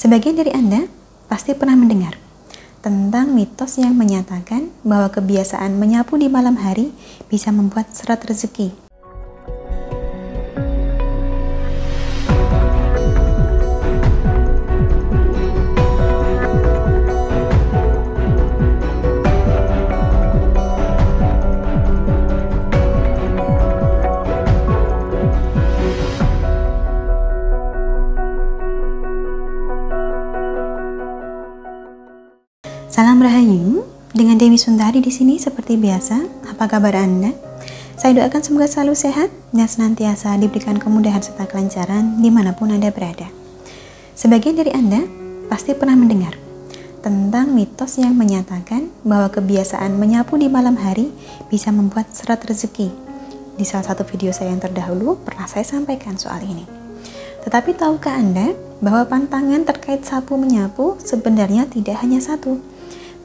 Sebagian dari Anda pasti pernah mendengar tentang mitos yang menyatakan bahwa kebiasaan menyapu di malam hari bisa membuat seret rezeki. Salam Rahayu, dengan Dewi Sundari di sini seperti biasa. Apa kabar Anda? Saya doakan semoga selalu sehat dan senantiasa diberikan kemudahan serta kelancaran dimanapun Anda berada. Sebagian dari Anda pasti pernah mendengar tentang mitos yang menyatakan bahwa kebiasaan menyapu di malam hari bisa membuat seret rezeki. Di salah satu video saya yang terdahulu pernah saya sampaikan soal ini. Tetapi tahukah Anda bahwa pantangan terkait sapu menyapu sebenarnya tidak hanya satu?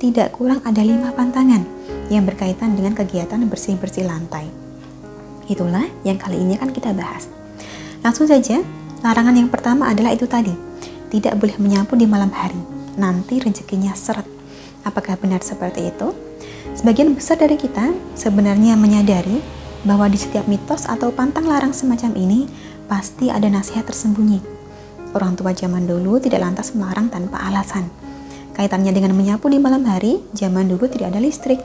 Tidak kurang ada 5 pantangan yang berkaitan dengan kegiatan bersih-bersih lantai. Itulah yang kali ini akan kita bahas. Langsung saja, larangan yang pertama adalah itu tadi, tidak boleh menyapu di malam hari, nanti rezekinya seret. Apakah benar seperti itu? Sebagian besar dari kita sebenarnya menyadari bahwa di setiap mitos atau pantang larang semacam ini pasti ada nasihat tersembunyi. Orang tua zaman dulu tidak lantas melarang tanpa alasan. Kaitannya dengan menyapu di malam hari, zaman dulu tidak ada listrik.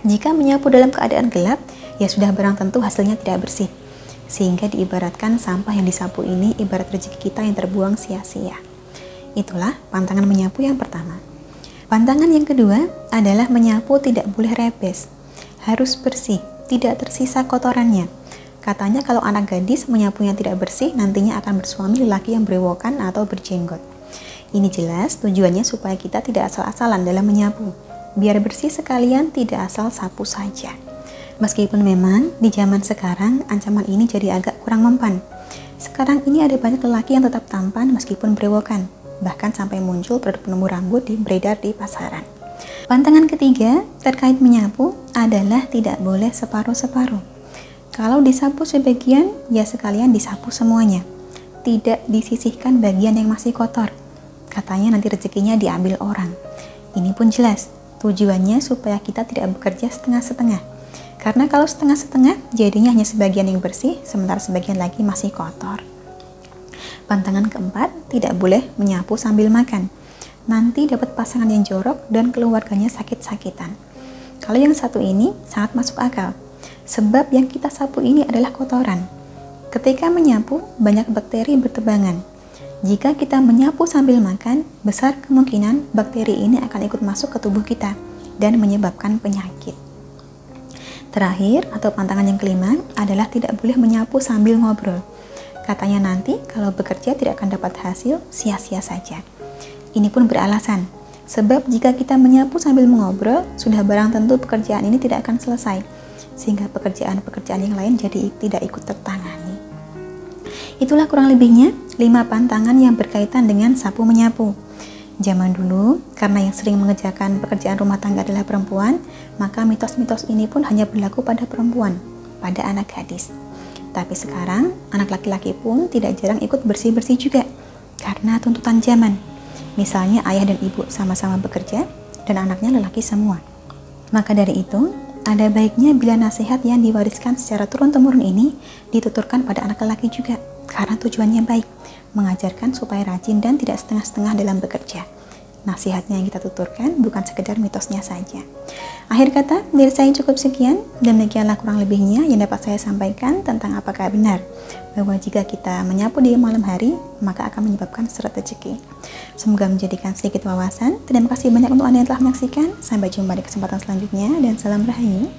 Jika menyapu dalam keadaan gelap, ya sudah barang tentu hasilnya tidak bersih. Sehingga diibaratkan sampah yang disapu ini ibarat rezeki kita yang terbuang sia-sia. Itulah pantangan menyapu yang pertama. Pantangan yang kedua adalah menyapu tidak boleh rebes. Harus bersih, tidak tersisa kotorannya. Katanya kalau anak gadis menyapunya tidak bersih, nantinya akan bersuami lelaki yang berewokan atau berjenggot. Ini jelas tujuannya supaya kita tidak asal-asalan dalam menyapu. Biar bersih sekalian, tidak asal sapu saja. Meskipun memang di zaman sekarang ancaman ini jadi agak kurang mempan. Sekarang ini ada banyak lelaki yang tetap tampan meskipun berewokan. Bahkan sampai muncul produk penumbuh rambut beredar di pasaran. Pantangan ketiga terkait menyapu adalah tidak boleh separuh-separuh. Kalau disapu sebagian, ya sekalian disapu semuanya. Tidak disisihkan bagian yang masih kotor. Katanya nanti rezekinya diambil orang. Ini pun jelas, tujuannya supaya kita tidak bekerja setengah-setengah. Karena kalau setengah-setengah, jadinya hanya sebagian yang bersih, sementara sebagian lagi masih kotor. Pantangan keempat, tidak boleh menyapu sambil makan. Nanti dapat pasangan yang jorok dan keluarganya sakit-sakitan. Kalau yang satu ini sangat masuk akal. Sebab yang kita sapu ini adalah kotoran. Ketika menyapu, banyak bakteri bertebangan. Jika kita menyapu sambil makan, besar kemungkinan bakteri ini akan ikut masuk ke tubuh kita dan menyebabkan penyakit. Terakhir, atau pantangan yang kelima, adalah tidak boleh menyapu sambil ngobrol. Katanya nanti kalau bekerja tidak akan dapat hasil, sia-sia saja. Ini pun beralasan, sebab jika kita menyapu sambil mengobrol, sudah barang tentu pekerjaan ini tidak akan selesai, sehingga pekerjaan-pekerjaan yang lain jadi tidak ikut tertangani. Itulah kurang lebihnya 5 pantangan yang berkaitan dengan sapu menyapu. Zaman dulu, karena yang sering mengerjakan pekerjaan rumah tangga adalah perempuan, maka mitos-mitos ini pun hanya berlaku pada perempuan, pada anak gadis. Tapi sekarang, anak laki-laki pun tidak jarang ikut bersih-bersih juga, karena tuntutan zaman. Misalnya ayah dan ibu sama-sama bekerja, dan anaknya lelaki semua. Maka dari itu, ada baiknya bila nasihat yang diwariskan secara turun-temurun ini dituturkan pada anak lelaki juga, karena tujuannya baik, mengajarkan supaya rajin dan tidak setengah-setengah dalam bekerja. Nasihatnya yang kita tuturkan bukan sekedar mitosnya saja. Akhir kata, dari saya cukup sekian. Demikianlah kurang lebihnya yang dapat saya sampaikan tentang apakah benar bahwa jika kita menyapu di malam hari, maka akan menyebabkan seret rezeki. Semoga menjadikan sedikit wawasan. Terima kasih banyak untuk Anda yang telah menyaksikan. Sampai jumpa di kesempatan selanjutnya dan salam Rahayu.